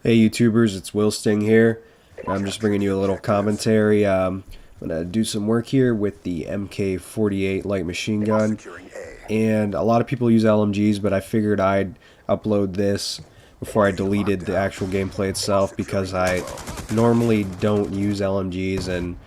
Hey YouTubers, it's Will Sting here. I'm just bringing you a little commentary. I'm going to do some work here with the MK48 light machine gun. And a lot of people use LMGs, but I figured I'd upload this before I deleted the actual gameplay itself because I normally don't use LMGs, and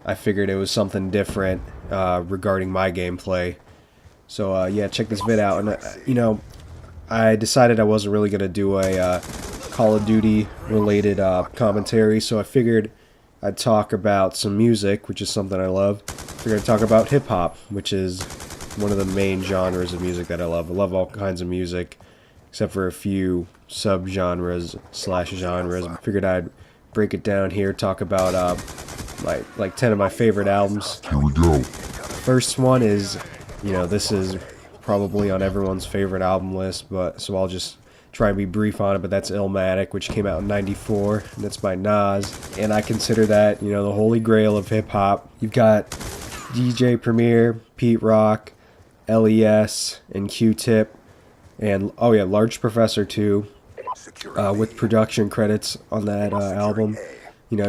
I figured it was something different regarding my gameplay. So yeah, check this vid out. And I decided I wasn't really going to do a Call of Duty related commentary, so I figured I'd talk about some music, which is something I love. I figured I'd talk about hip-hop, which is one of the main genres of music that I love. I love all kinds of music, except for a few sub-genres / genres. I figured I'd break it down here, talk about like 10 of my favorite albums. Here we go. First one is, this is probably on everyone's favorite album list, but so I'll just try and be brief on it, but that's Illmatic, which came out in '94, and that's by Nas, and I consider that, the holy grail of hip-hop. You've got DJ Premier, Pete Rock, LES, and Q-Tip, and, oh yeah, Large Professor too, with production credits on that album.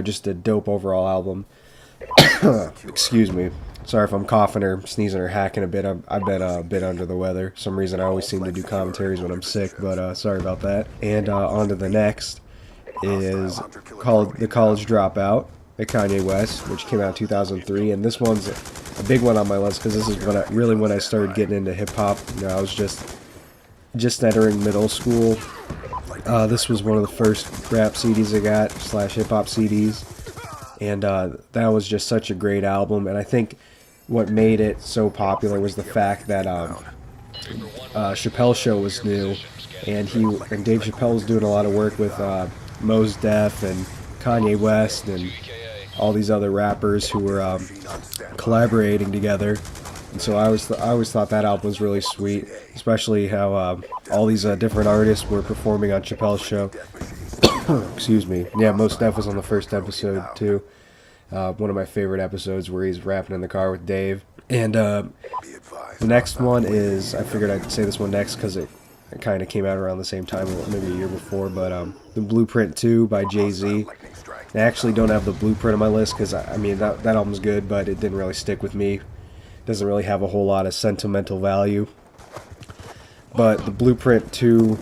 Just a dope overall album. Excuse me. Sorry if I'm coughing or sneezing or hacking a bit. I've been a bit under the weather. For some reason I always seem to do commentaries when I'm sick, but sorry about that. And on to the next is The College Dropout by Kanye West, which came out in 2003. And this one's a big one on my list because this is when I started getting into hip-hop. I was just entering middle school. This was one of the first rap CDs I got, / hip-hop CDs. And that was just such a great album. And I think what made it so popular was the fact that Chappelle's Show was new, and Dave Chappelle was doing a lot of work with Mos Def and Kanye West and all these other rappers who were collaborating together. And so I always thought that album was really sweet, especially how all these different artists were performing on Chappelle's Show. Excuse me. Yeah, Mos Def was on the first episode too. One of my favorite episodes where he's rapping in the car with Dave. And the next one is, I figured I'd say this one next because it kind of came out around the same time, maybe a year before, but The Blueprint 2 by Jay-Z. I actually don't have The Blueprint on my list because, that album's good, but it didn't really stick with me. It doesn't really have a whole lot of sentimental value. But The Blueprint 2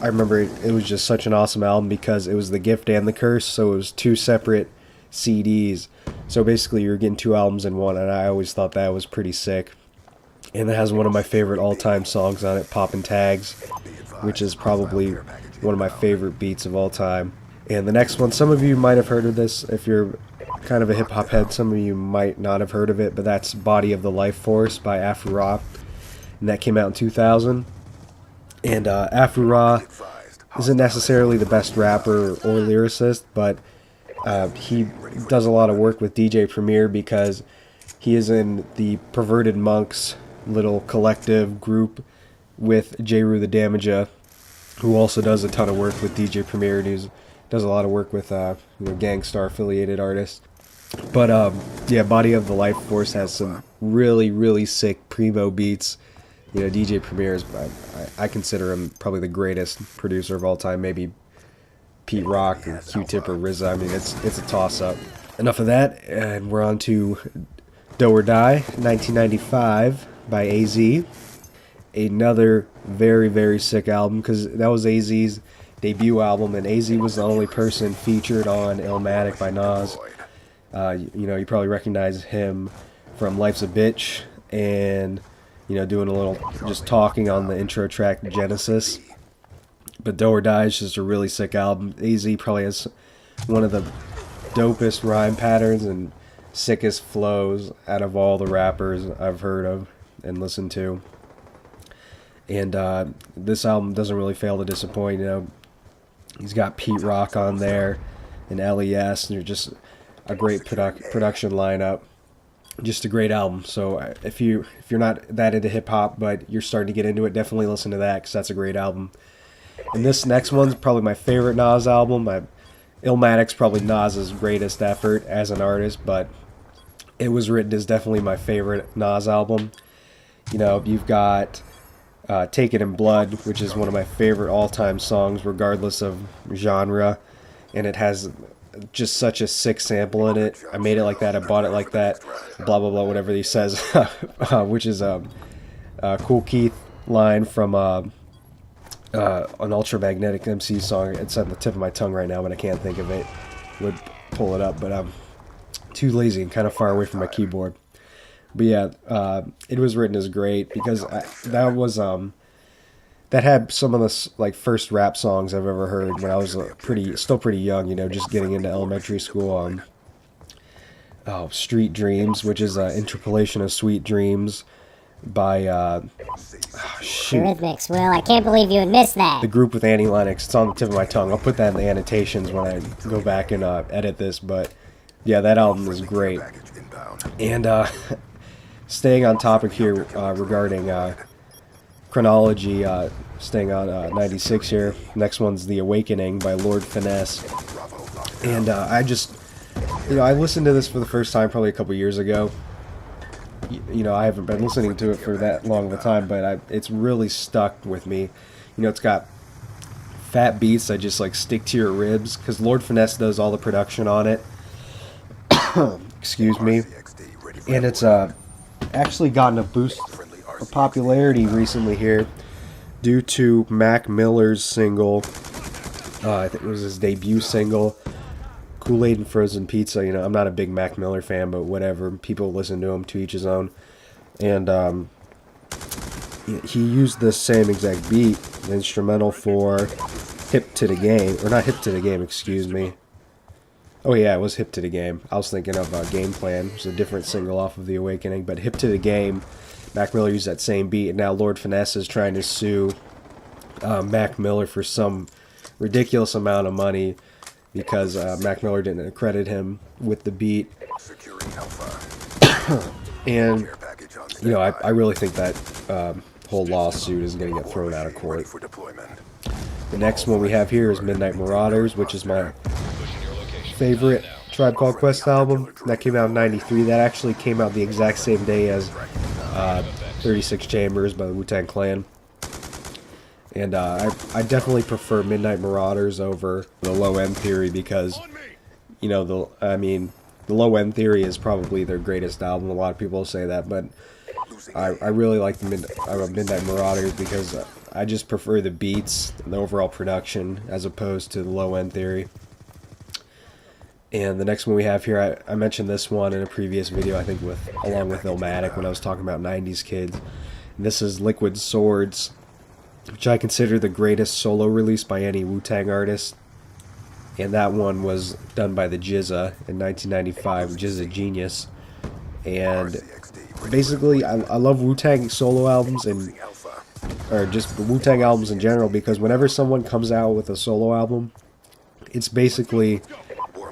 I remember it was just such an awesome album because it was The Gift and The Curse, so it was two separate CDs. So basically you're getting two albums in one, and I always thought that was pretty sick. And it has one of my favorite all-time songs on it, Poppin' Tags, which is probably one of my favorite beats of all time. And the next one, some of you might have heard of this if you're kind of a hip-hop head, some of you might not have heard of it, but that's Body of the Life Force by Afro-Ra, and that came out in 2000. And Afro-Ra isn't necessarily the best rapper or lyricist, but he does a lot of work with DJ Premier because he is in the Perverted Monks little collective group with Jeru the Damaja, who also does a ton of work with DJ Premier, and he does a lot of work with Gangstar affiliated artists. But yeah, Body of the Life Force has some really, really sick primo beats. DJ Premier is, I consider him probably the greatest producer of all time. Maybe Pete Rock or Q-Tip or RZA. It's a toss-up. Enough of that, and we're on to Do or Die, 1995 by AZ. Another very, very sick album because that was AZ's debut album, and AZ was the only person featured on Illmatic by Nas. You probably recognize him from Life's a Bitch and doing a little just talking on the intro track Genesis. But Do or Die is just a really sick album. AZ probably has one of the dopest rhyme patterns and sickest flows out of all the rappers I've heard of and listened to. And this album doesn't really fail to disappoint. He's got Pete Rock on there and LES, and they're just a great production lineup. Just a great album. So if you're not that into hip hop but you're starting to get into it, definitely listen to that because that's a great album. And this next one's probably my favorite Nas album. Illmatic's probably Nas's greatest effort as an artist, but It Was Written is definitely my favorite Nas album. You've got Taken in Blood, which is one of my favorite all-time songs, regardless of genre, and it has just such a sick sample in it. I made it like that, I bought it like that, blah blah blah, whatever he says, which is a Cool Keith line from an Ultramagnetic MC song. It's on the tip of my tongue right now, but I can't think of it. Would pull it up, but I'm too lazy and kind of far away from my keyboard. But yeah, It Was Written is great because that was that had some of the like first rap songs I've ever heard when I was still pretty young, you know, just getting into elementary school. Street Dreams, which is an interpolation of Sweet Dreams by Eurythmics. Well, I can't believe you would miss that. The group with Annie Lennox. It's on the tip of my tongue. I'll put that in the annotations when I go back and edit this. But yeah, that album is great. And staying on topic here regarding chronology, staying on 96 here. Next one's The Awakening by Lord Finesse. And I just, I listened to this for the first time probably a couple years ago. I haven't been listening to it for that long of a time, but it's really stuck with me. It's got fat beats that just like stick to your ribs, because Lord Finesse does all the production on it. Excuse me. And it's actually gotten a boost of popularity recently here due to Mac Miller's single. I think it was his debut single, Kool-Aid and Frozen Pizza. I'm not a big Mac Miller fan, but whatever. People listen to him, to each his own. And he used the same exact beat, the instrumental for Hip to the Game. Or not Hip to the Game, excuse me. Oh yeah, it was Hip to the Game. I was thinking of Game Plan. It was a different single off of The Awakening. But Hip to the Game, Mac Miller used that same beat. And now Lord Finesse is trying to sue Mac Miller for some ridiculous amount of money, because Mac Miller didn't credit him with the beat. And, I really think that whole lawsuit is going to get thrown out of court. The next one we have here is Midnight Marauders, which is my favorite Tribe Called Quest album. That came out in '93. That actually came out the exact same day as 36 Chambers by the Wu-Tang Clan. And I definitely prefer Midnight Marauders over the Low End Theory, because, the Low End Theory is probably their greatest album. A lot of people say that, but I really like the Midnight Marauders because I just prefer the beats and the overall production as opposed to the Low End Theory. And the next one we have here, I mentioned this one in a previous video, I think along with Illmatic, when I was talking about 90s kids. And this is Liquid Swords, which I consider the greatest solo release by any Wu-Tang artist. And that one was done by the GZA in 1995, GZA Genius. And basically, I love Wu-Tang solo albums, or just Wu-Tang albums in general, because whenever someone comes out with a solo album, it's basically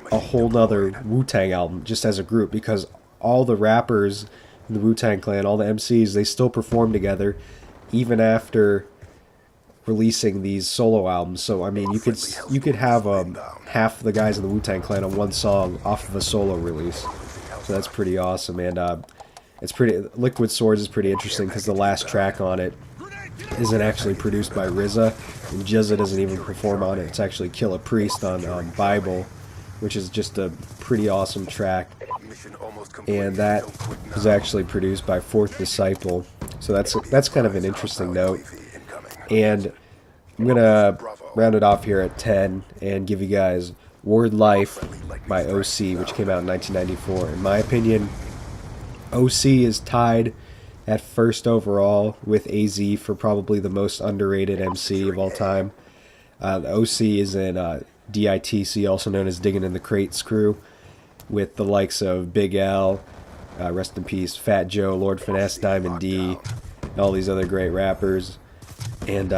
a whole nother Wu-Tang album, just as a group, because all the rappers in the Wu-Tang Clan, all the MCs, they still perform together, even after releasing these solo albums. So you could have half the guys in the Wu-Tang Clan on one song off of a solo release. So that's pretty awesome. And Liquid Swords is pretty interesting because the last track on it isn't actually produced by RZA, and GZA doesn't even perform on it. It's actually Killah Priest on Bible, which is just a pretty awesome track. And that was actually produced by Fourth Disciple. So that's kind of an interesting note. And I'm going to round it off here at 10 and give you guys Word Life by OC, which came out in 1994. In my opinion, OC is tied at first overall with AZ for probably the most underrated MC of all time. The OC is in d.i.t.c, also known as Digging in the Crates crew, with the likes of Big L, rest in peace, Fat Joe, Lord Finesse, Diamond D, and all these other great rappers. And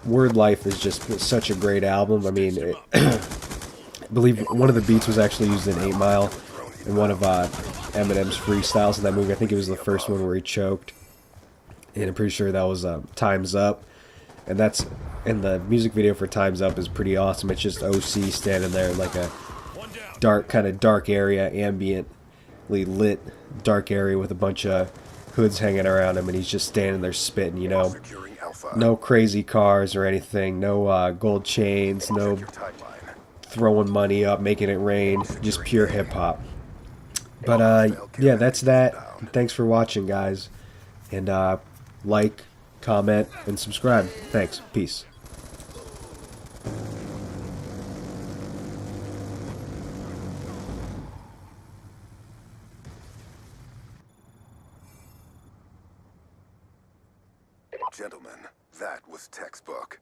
Word Life is just such a great album. I believe one of the beats was actually used in 8 Mile, in one of Eminem's freestyles in that movie. I think it was the first one where he choked. And I'm pretty sure that was Time's Up. And the music video for Time's Up is pretty awesome. It's just OC standing there in like a dark area, ambiently lit dark area with a bunch of hoods hanging around him, and he's just standing there spitting, No crazy cars or anything. No gold chains. No throwing money up, making it rain. Just pure hip hop. But yeah, that's that. Thanks for watching, guys. And like, comment, and subscribe. Thanks. Peace. Gentlemen, that was textbook.